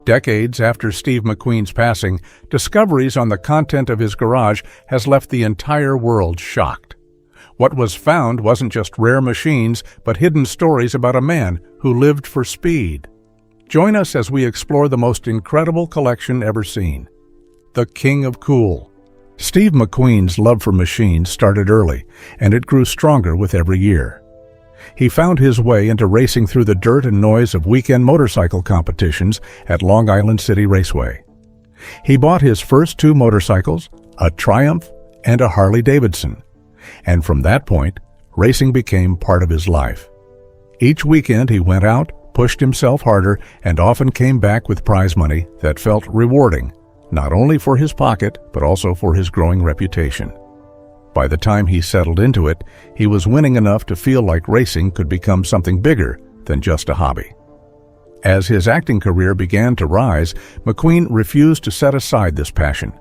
Decades after Steve McQueen's passing, discoveries on the content of his garage has left the entire world shocked. What was found wasn't just rare machines, but hidden stories about a man who lived for speed. Join us as we explore the most incredible collection ever seen. The King of Cool. Steve McQueen's love for machines started early, and it grew stronger with every year. He found his way into racing through the dirt and noise of weekend motorcycle competitions at Long Island City Raceway. He bought his first two motorcycles, a Triumph and a Harley-Davidson. And from that point, racing became part of his life. Each weekend he went out, pushed himself harder, and often came back with prize money that felt rewarding, not only for his pocket, but also for his growing reputation. By the time he settled into it, he was winning enough to feel like racing could become something bigger than just a hobby. As his acting career began to rise, McQueen refused to set aside this passion.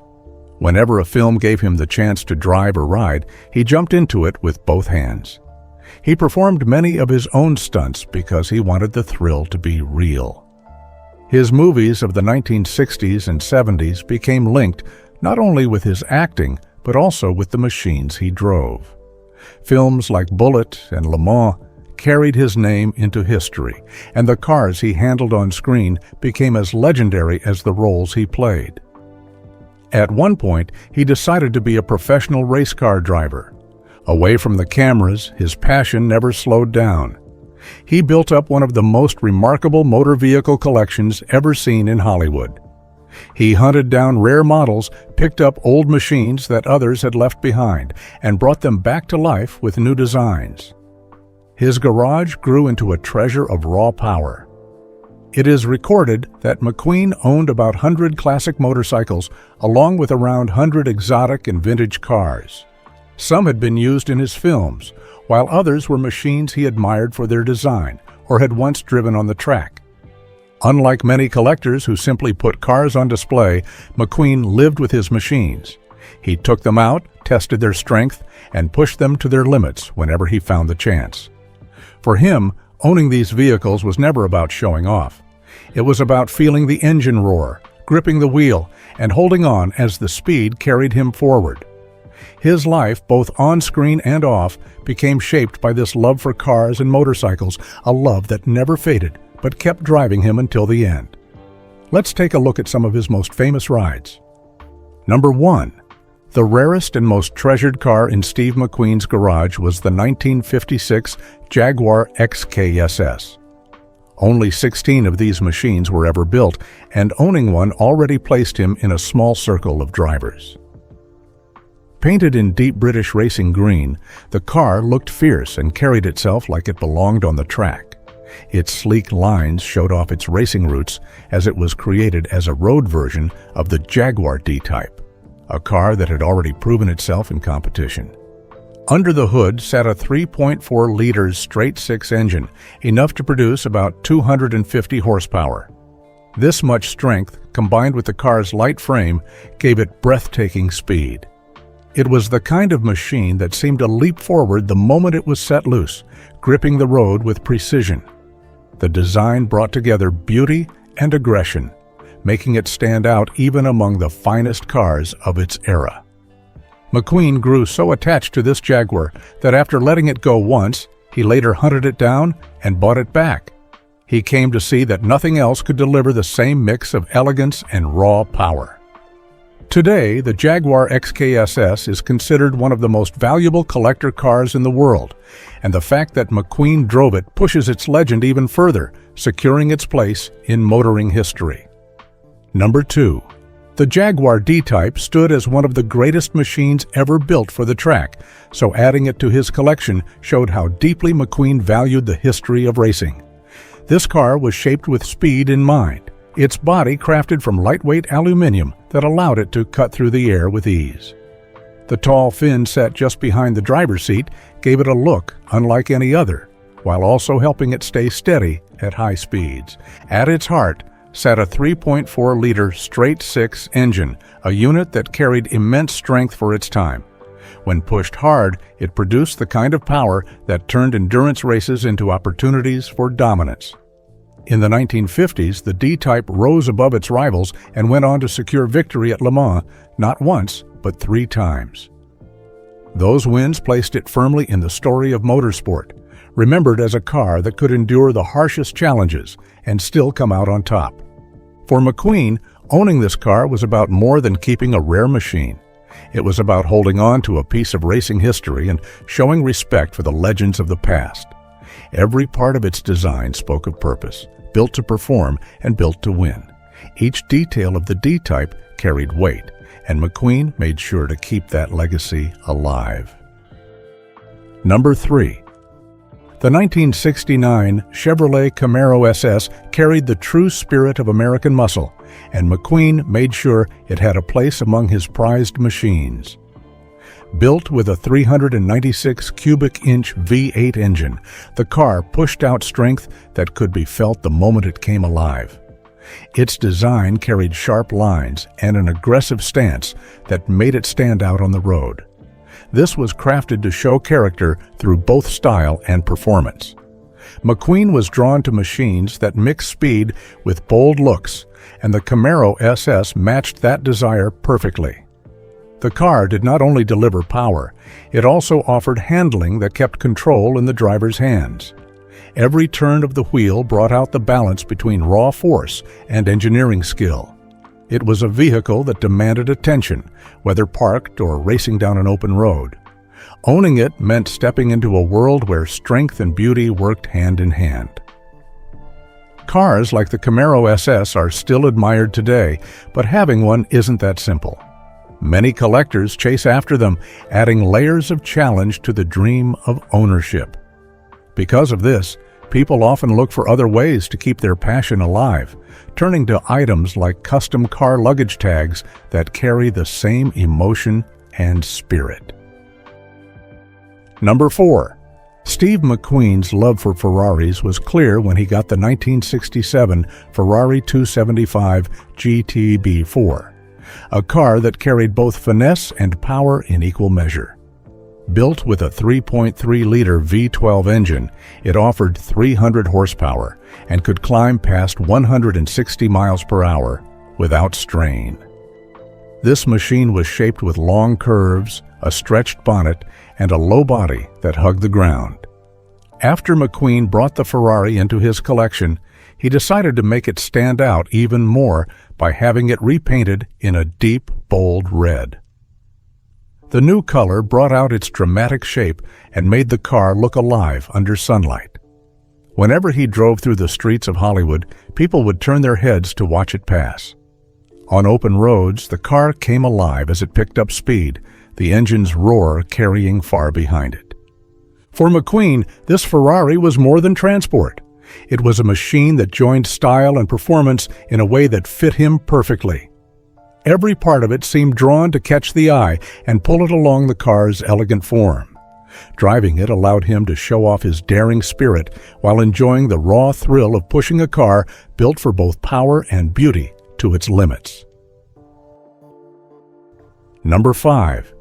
Whenever a film gave him the chance to drive or ride, he jumped into it with both hands. He performed many of his own stunts because he wanted the thrill to be real. His movies of the 1960s and 70s became linked not only with his acting, but also with the machines he drove. Films like Bullitt and Le Mans carried his name into history, and the cars he handled on screen became as legendary as the roles he played. At one point, he decided to be a professional race car driver. Away from the cameras, his passion never slowed down. He built up one of the most remarkable motor vehicle collections ever seen in Hollywood. He hunted down rare models, picked up old machines that others had left behind, and brought them back to life with new designs. His garage grew into a treasure of raw power. It is recorded that McQueen owned about 100 classic motorcycles, along with around 100 exotic and vintage cars. Some had been used in his films, while others were machines he admired for their design or had once driven on the track. Unlike many collectors who simply put cars on display, McQueen lived with his machines. He took them out, tested their strength, and pushed them to their limits whenever he found the chance. For him, owning these vehicles was never about showing off. It was about feeling the engine roar, gripping the wheel, and holding on as the speed carried him forward. His life, both on screen and off, became shaped by this love for cars and motorcycles, a love that never faded, but kept driving him until the end. Let's take a look at some of his most famous rides. Number 1. The rarest and most treasured car in Steve McQueen's garage was the 1956 Jaguar XKSS. Only 16 of these machines were ever built, and owning one already placed him in a small circle of drivers. Painted in deep British racing green, the car looked fierce and carried itself like it belonged on the track. Its sleek lines showed off its racing roots, as it was created as a road version of the Jaguar D-Type, a car that had already proven itself in competition. Under the hood sat a 3.4-liter straight-six engine, enough to produce about 250 horsepower. This much strength, combined with the car's light frame, gave it breathtaking speed. It was the kind of machine that seemed to leap forward the moment it was set loose, gripping the road with precision. The design brought together beauty and aggression, making it stand out even among the finest cars of its era. McQueen grew so attached to this Jaguar that after letting it go once, he later hunted it down and bought it back. He came to see that nothing else could deliver the same mix of elegance and raw power. Today, the Jaguar XKSS is considered one of the most valuable collector cars in the world, and the fact that McQueen drove it pushes its legend even further, securing its place in motoring history. Number 2. The Jaguar D-Type stood as one of the greatest machines ever built for the track, so adding it to his collection showed how deeply McQueen valued the history of racing. This car was shaped with speed in mind, its body crafted from lightweight aluminum that allowed it to cut through the air with ease. The tall fin set just behind the driver's seat gave it a look unlike any other, while also helping it stay steady at high speeds. At its heart sat a 3.4-liter straight-six engine, a unit that carried immense strength for its time. When pushed hard, it produced the kind of power that turned endurance races into opportunities for dominance. In the 1950s, the D-Type rose above its rivals and went on to secure victory at Le Mans, not once, but 3 times. Those wins placed it firmly in the story of motorsport, remembered as a car that could endure the harshest challenges and still come out on top. For McQueen, owning this car was about more than keeping a rare machine. It was about holding on to a piece of racing history and showing respect for the legends of the past. Every part of its design spoke of purpose, built to perform and built to win. Each detail of the D-Type carried weight, and McQueen made sure to keep that legacy alive. Number 3. The 1969 Chevrolet Camaro SS carried the true spirit of American muscle, and McQueen made sure it had a place among his prized machines. Built with a 396 cubic inch V8 engine, the car pushed out strength that could be felt the moment it came alive. Its design carried sharp lines and an aggressive stance that made it stand out on the road. This was crafted to show character through both style and performance. McQueen was drawn to machines that mix speed with bold looks, and the Camaro SS matched that desire perfectly. The car did not only deliver power, it also offered handling that kept control in the driver's hands. Every turn of the wheel brought out the balance between raw force and engineering skill. It was a vehicle that demanded attention, whether parked or racing down an open road. Owning it meant stepping into a world where strength and beauty worked hand in hand. Cars like the Camaro SS are still admired today, but having one isn't that simple. Many collectors chase after them, adding layers of challenge to the dream of ownership. Because of this, people often look for other ways to keep their passion alive, turning to items like custom car luggage tags that carry the same emotion and spirit. Number 4. Steve McQueen's love for Ferraris was clear when he got the 1967 Ferrari 275 GTB4, a car that carried both finesse and power in equal measure. Built with a 3.3-liter V12 engine, it offered 300 horsepower and could climb past 160 miles per hour without strain. This machine was shaped with long curves, a stretched bonnet, and a low body that hugged the ground. After McQueen brought the Ferrari into his collection, he decided to make it stand out even more by having it repainted in a deep, bold red. The new color brought out its dramatic shape and made the car look alive under sunlight. Whenever he drove through the streets of Hollywood, people would turn their heads to watch it pass. On open roads, the car came alive as it picked up speed, the engine's roar carrying far behind it. For McQueen, this Ferrari was more than transport. It was a machine that joined style and performance in a way that fit him perfectly. Every part of it seemed drawn to catch the eye and pull it along the car's elegant form. Driving it allowed him to show off his daring spirit while enjoying the raw thrill of pushing a car built for both power and beauty to its limits. Number 5.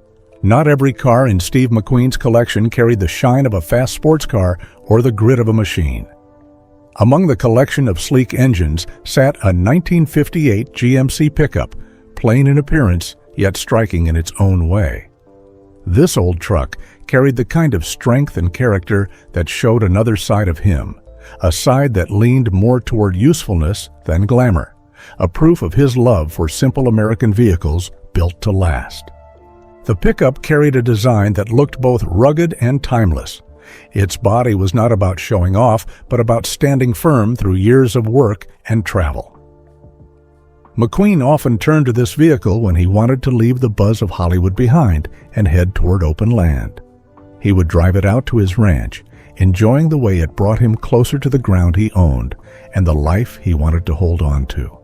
Not every car in Steve McQueen's collection carried the shine of a fast sports car or the grit of a machine. Among the collection of sleek engines sat a 1958 GMC pickup, plain in appearance, yet striking in its own way. This old truck carried the kind of strength and character that showed another side of him, a side that leaned more toward usefulness than glamour, a proof of his love for simple American vehicles built to last. The pickup carried a design that looked both rugged and timeless. Its body was not about showing off, but about standing firm through years of work and travel. McQueen often turned to this vehicle when he wanted to leave the buzz of Hollywood behind and head toward open land. He would drive it out to his ranch, enjoying the way it brought him closer to the ground he owned and the life he wanted to hold on to.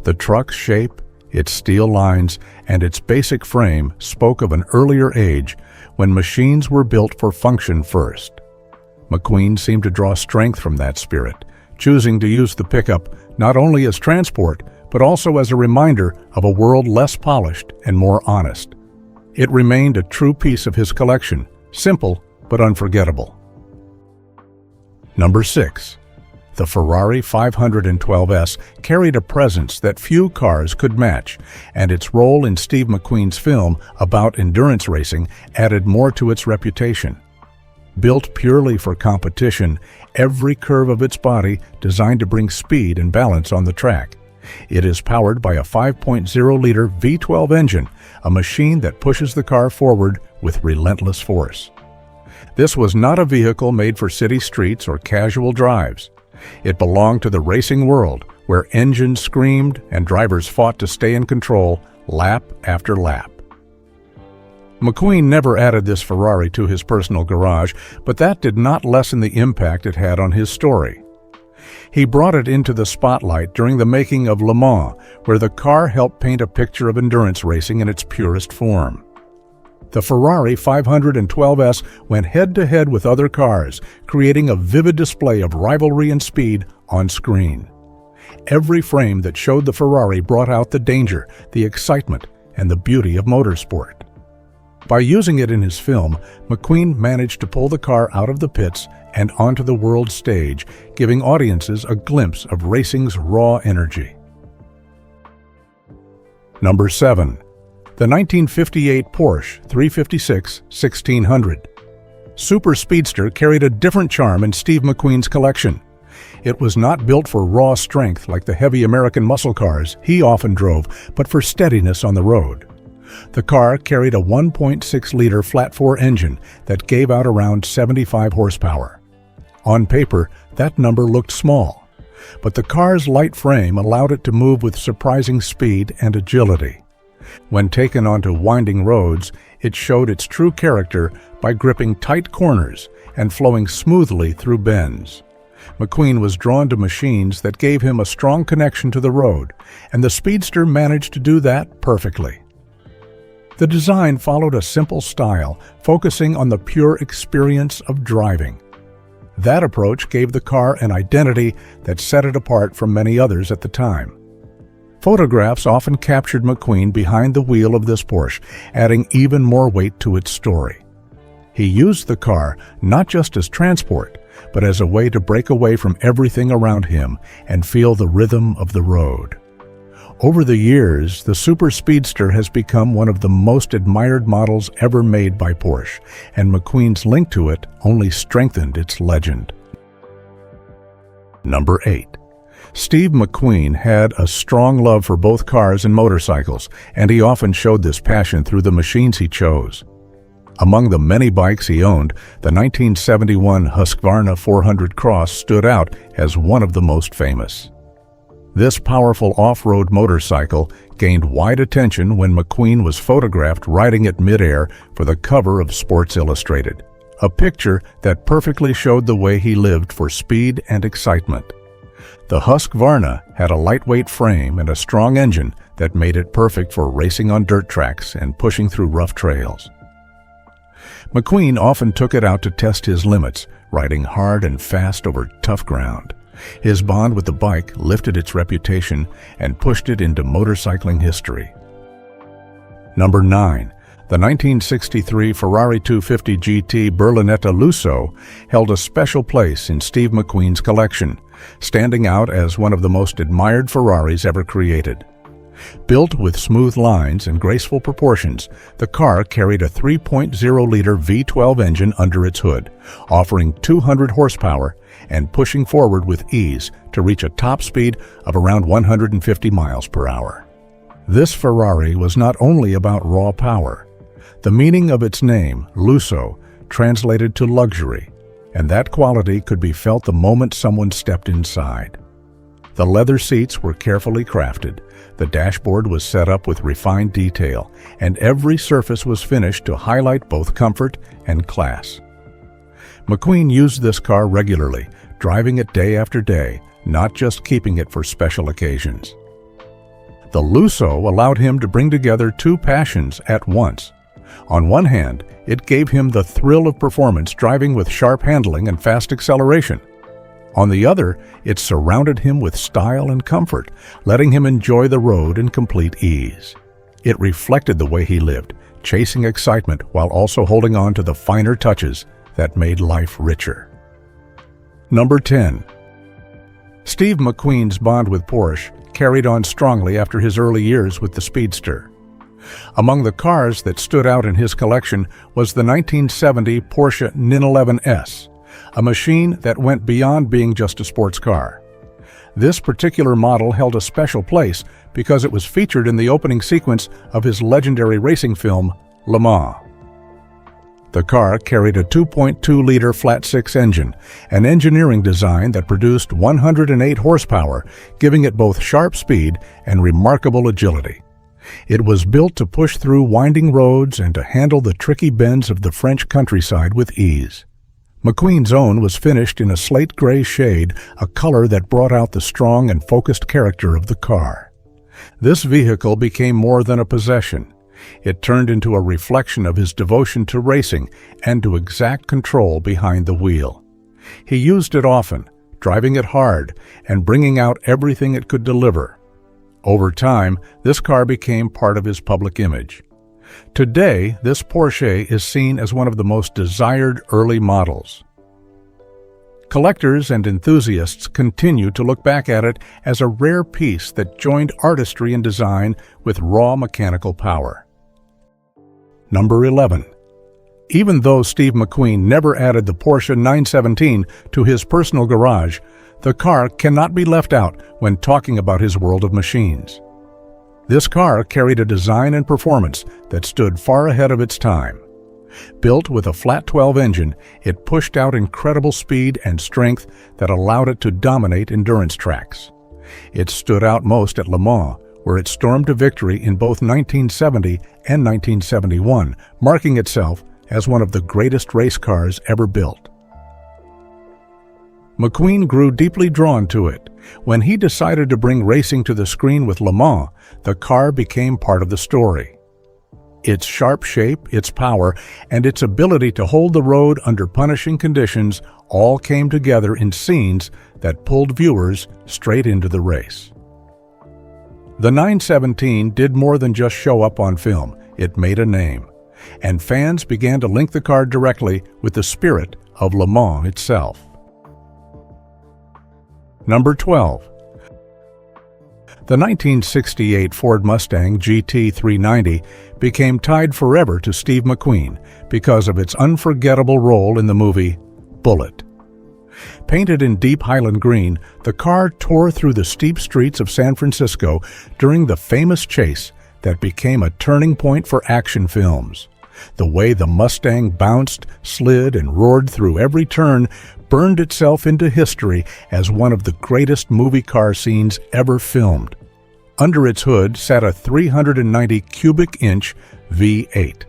The truck's shape, its steel lines, and its basic frame spoke of an earlier age when machines were built for function first. McQueen seemed to draw strength from that spirit, choosing to use the pickup not only as transport, but also as a reminder of a world less polished and more honest. It remained a true piece of his collection, simple but unforgettable. Number 6. The Ferrari 512S carried a presence that few cars could match, and its role in Steve McQueen's film about endurance racing added more to its reputation. Built purely for competition, every curve of its body designed to bring speed and balance on the track. It is powered by a 5.0-liter V12 engine, a machine that pushes the car forward with relentless force. This was not a vehicle made for city streets or casual drives. It belonged to the racing world, where engines screamed and drivers fought to stay in control lap after lap. McQueen never added this Ferrari to his personal garage, but that did not lessen the impact it had on his story. He brought it into the spotlight during the making of Le Mans, where the car helped paint a picture of endurance racing in its purest form. The Ferrari 512S went head-to-head with other cars, creating a vivid display of rivalry and speed on screen. Every frame that showed the Ferrari brought out the danger, the excitement, and the beauty of motorsport. By using it in his film, McQueen managed to pull the car out of the pits and onto the world stage, giving audiences a glimpse of racing's raw energy. Number 7. The 1958 Porsche 356-1600. Super Speedster carried a different charm in Steve McQueen's collection. It was not built for raw strength like the heavy American muscle cars he often drove, but for steadiness on the road. The car carried a 1.6-liter flat-four engine that gave out around 75 horsepower. On paper, that number looked small, but the car's light frame allowed it to move with surprising speed and agility. When taken onto winding roads, it showed its true character by gripping tight corners and flowing smoothly through bends. McQueen was drawn to machines that gave him a strong connection to the road, and the Speedster managed to do that perfectly. The design followed a simple style, focusing on the pure experience of driving. That approach gave the car an identity that set it apart from many others at the time. Photographs often captured McQueen behind the wheel of this Porsche, adding even more weight to its story. He used the car not just as transport, but as a way to break away from everything around him and feel the rhythm of the road. Over the years, the Super Speedster has become one of the most admired models ever made by Porsche, and McQueen's link to it only strengthened its legend. Number 8. Steve McQueen had a strong love for both cars and motorcycles, and he often showed this passion through the machines he chose. Among the many bikes he owned, the 1971 Husqvarna 400 Cross stood out as one of the most famous. This powerful off-road motorcycle gained wide attention when McQueen was photographed riding it midair for the cover of Sports Illustrated, a picture that perfectly showed the way he lived for speed and excitement. The Husqvarna had a lightweight frame and a strong engine that made it perfect for racing on dirt tracks and pushing through rough trails. McQueen often took it out to test his limits, riding hard and fast over tough ground. His bond with the bike lifted its reputation and pushed it into motorcycling history. Number 9. The 1963 Ferrari 250 GT Berlinetta Lusso held a special place in Steve McQueen's collection, standing out as one of the most admired Ferraris ever created. Built with smooth lines and graceful proportions, the car carried a 3.0-liter V12 engine under its hood, offering 200 horsepower and pushing forward with ease to reach a top speed of around 150 miles per hour. This Ferrari was not only about raw power. The meaning of its name, Lusso, translated to luxury, and that quality could be felt the moment someone stepped inside. The leather seats were carefully crafted, the dashboard was set up with refined detail, and every surface was finished to highlight both comfort and class. McQueen used this car regularly, driving it day after day, not just keeping it for special occasions. The Lusso allowed him to bring together two passions at once. On one hand, it gave him the thrill of performance driving with sharp handling and fast acceleration. On the other, it surrounded him with style and comfort, letting him enjoy the road in complete ease. It reflected the way he lived, chasing excitement while also holding on to the finer touches that made life richer. Number 10. Steve McQueen's bond with Porsche carried on strongly after his early years with the Speedster. Among the cars that stood out in his collection was the 1970 Porsche 911S, a machine that went beyond being just a sports car. This particular model held a special place because it was featured in the opening sequence of his legendary racing film, Le Mans. The car carried a 2.2-liter flat-six engine, an engineering design that produced 108 horsepower, giving it both sharp speed and remarkable agility. It was built to push through winding roads and to handle the tricky bends of the French countryside with ease. McQueen's own was finished in a slate gray shade, a color that brought out the strong and focused character of the car. This vehicle became more than a possession. It turned into a reflection of his devotion to racing and to exact control behind the wheel. He used it often, driving it hard and bringing out everything it could deliver. Over time, this car became part of his public image. Today, this Porsche is seen as one of the most desired early models. Collectors and enthusiasts continue to look back at it as a rare piece that joined artistry and design with raw mechanical power. Number 11. Even though Steve McQueen never added the Porsche 917 to his personal garage, the car cannot be left out when talking about his world of machines. This car carried a design and performance that stood far ahead of its time. Built with a flat 12 engine, it pushed out incredible speed and strength that allowed it to dominate endurance tracks. It stood out most at Le Mans, where it stormed to victory in both 1970 and 1971, marking itself as one of the greatest race cars ever built. McQueen grew deeply drawn to it. When he decided to bring racing to the screen with Le Mans, the car became part of the story. Its sharp shape, its power, and its ability to hold the road under punishing conditions all came together in scenes that pulled viewers straight into the race. The 917 did more than just show up on film. It made a name, and fans began to link the car directly with the spirit of Le Mans itself. Number 12. The 1968 Ford Mustang GT 390 became tied forever to Steve McQueen because of its unforgettable role in the movie Bullitt. Painted in deep Highland green, the car tore through the steep streets of San Francisco during the famous chase that became a turning point for action films. The way the Mustang bounced, slid, and roared through every turn burned itself into history as one of the greatest movie car scenes ever filmed. Under its hood sat a 390 cubic inch V8,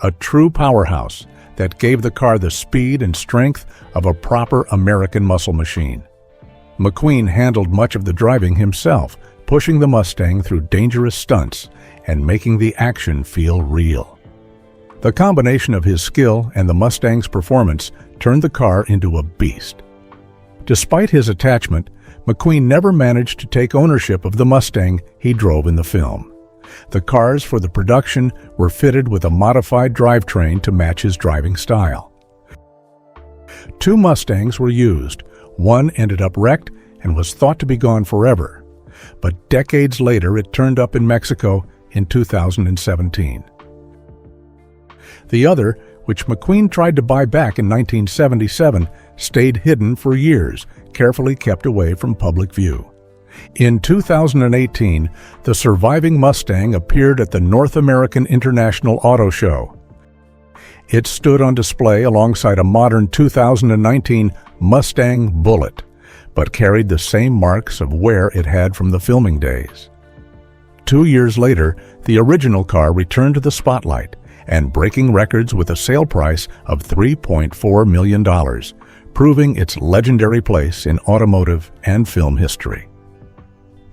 a true powerhouse that gave the car the speed and strength of a proper American muscle machine. McQueen handled much of the driving himself, pushing the Mustang through dangerous stunts and making the action feel real. The combination of his skill and the Mustang's performance turned the car into a beast. Despite his attachment, McQueen never managed to take ownership of the Mustang he drove in the film. The cars for the production were fitted with a modified drivetrain to match his driving style. 2 Mustangs were used. One ended up wrecked and was thought to be gone forever. But decades later, it turned up in Mexico in 2017. The other, which McQueen tried to buy back in 1977, stayed hidden for years, carefully kept away from public view. In 2018, the surviving Mustang appeared at the North American International Auto Show. It stood on display alongside a modern 2019 Mustang Bullitt, but carried the same marks of wear it had from the filming days. 2 years later, the original car returned to the spotlight and breaking records with a sale price of $3.4 million, proving its legendary place in automotive and film history.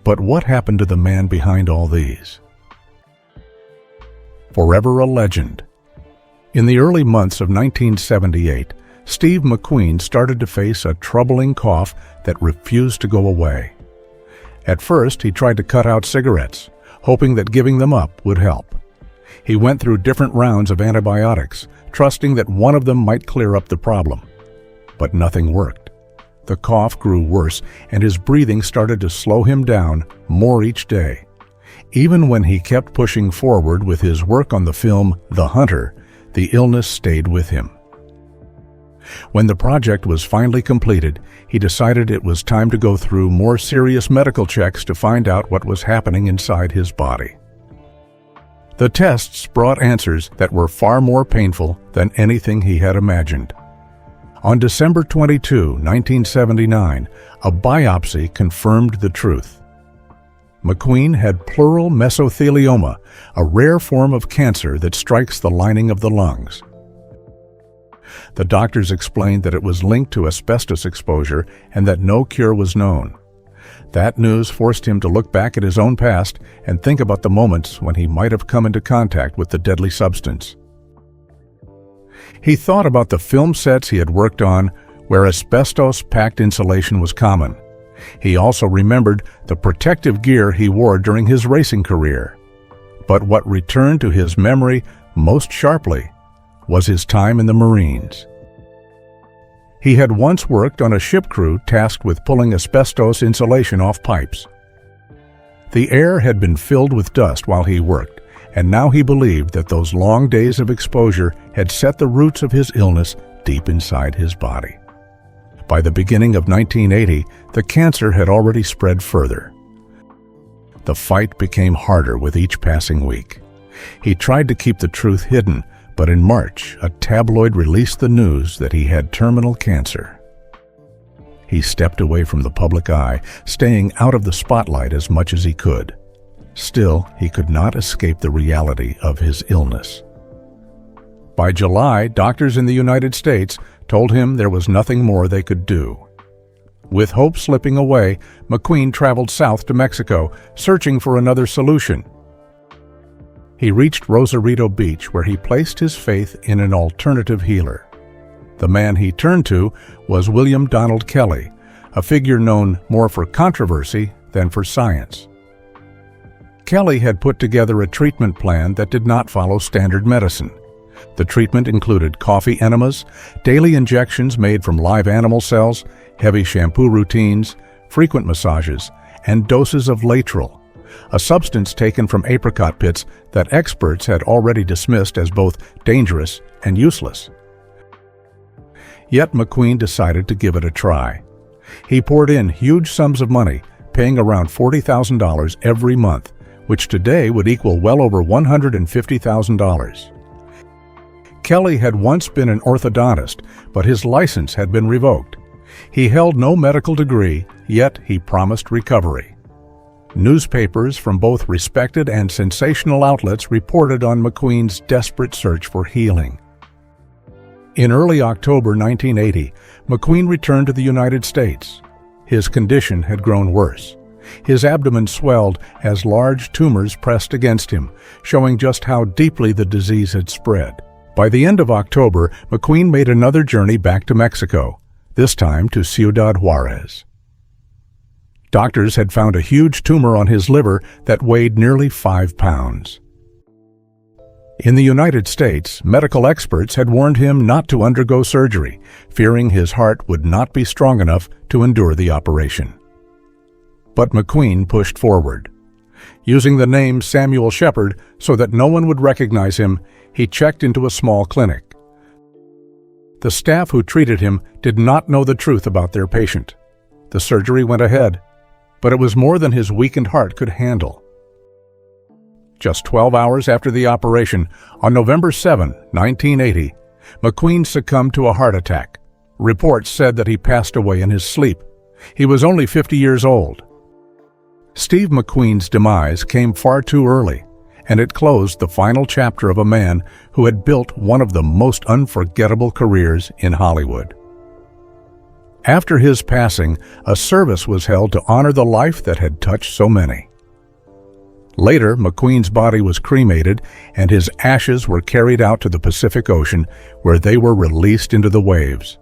But what happened to the man behind all these? Forever a legend. In the early months of 1978, Steve McQueen started to face a troubling cough that refused to go away. At first, he tried to cut out cigarettes, hoping that giving them up would help. He went through different rounds of antibiotics, trusting that one of them might clear up the problem. But nothing worked. The cough grew worse, and his breathing started to slow him down more each day. Even when he kept pushing forward with his work on the film The Hunter, the illness stayed with him. When the project was finally completed, he decided it was time to go through more serious medical checks to find out what was happening inside his body. The tests brought answers that were far more painful than anything he had imagined. On December 22, 1979, a biopsy confirmed the truth. McQueen had pleural mesothelioma, a rare form of cancer that strikes the lining of the lungs. The doctors explained that it was linked to asbestos exposure and that no cure was known. That news forced him to look back at his own past and think about the moments when he might have come into contact with the deadly substance. He thought about the film sets he had worked on where asbestos-packed insulation was common. He also remembered the protective gear he wore during his racing career. But what returned to his memory most sharply was his time in the Marines. He had once worked on a ship crew tasked with pulling asbestos insulation off pipes. The air had been filled with dust while he worked, and now he believed that those long days of exposure had set the roots of his illness deep inside his body. By the beginning of 1980, the cancer had already spread further. The fight became harder with each passing week. He tried to keep the truth hidden, but in March, a tabloid released the news that he had terminal cancer. He stepped away from the public eye, staying out of the spotlight as much as he could. Still, he could not escape the reality of his illness. By July, doctors in the United States told him there was nothing more they could do. With hope slipping away, McQueen traveled south to Mexico, searching for another solution. He reached Rosarito Beach, where he placed his faith in an alternative healer. The man he turned to was William Donald Kelly, a figure known more for controversy than for science. Kelly had put together a treatment plan that did not follow standard medicine. The treatment included coffee enemas, daily injections made from live animal cells, heavy shampoo routines, frequent massages, and doses of Laetrile, a substance taken from apricot pits that experts had already dismissed as both dangerous and useless. Yet McQueen decided to give it a try. He poured in huge sums of money, paying around $40,000 every month, which today would equal well over $150,000. Kelly had once been an orthodontist, but his license had been revoked. He held no medical degree, yet he promised recovery. Newspapers from both respected and sensational outlets reported on McQueen's desperate search for healing. In early October 1980, McQueen returned to the United States. His condition had grown worse. His abdomen swelled as large tumors pressed against him, showing just how deeply the disease had spread. By the end of October, McQueen made another journey back to Mexico, this time to Ciudad Juarez. Doctors had found a huge tumor on his liver that weighed nearly 5 pounds. In the United States, medical experts had warned him not to undergo surgery, fearing his heart would not be strong enough to endure the operation. But McQueen pushed forward. Using the name Samuel Shepard so that no one would recognize him, he checked into a small clinic. The staff who treated him did not know the truth about their patient. The surgery went ahead, but it was more than his weakened heart could handle. Just 12 hours after the operation, on November 7, 1980, McQueen succumbed to a heart attack. Reports said that he passed away in his sleep. He was only 50 years old. Steve McQueen's demise came far too early, and it closed the final chapter of a man who had built one of the most unforgettable careers in Hollywood. After his passing, a service was held to honor the life that had touched so many. Later, McQueen's body was cremated, and his ashes were carried out to the Pacific Ocean, where they were released into the waves.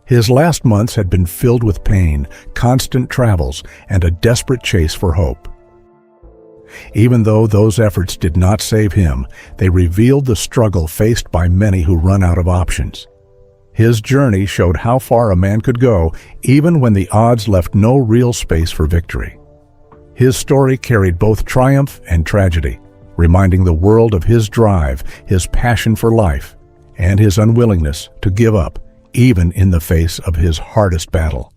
His last months had been filled with pain, constant travels, and a desperate chase for hope. Even though those efforts did not save him, they revealed the struggle faced by many who run out of options. His journey showed how far a man could go, even when the odds left no real space for victory. His story carried both triumph and tragedy, reminding the world of his drive, his passion for life, and his unwillingness to give up, even in the face of his hardest battle.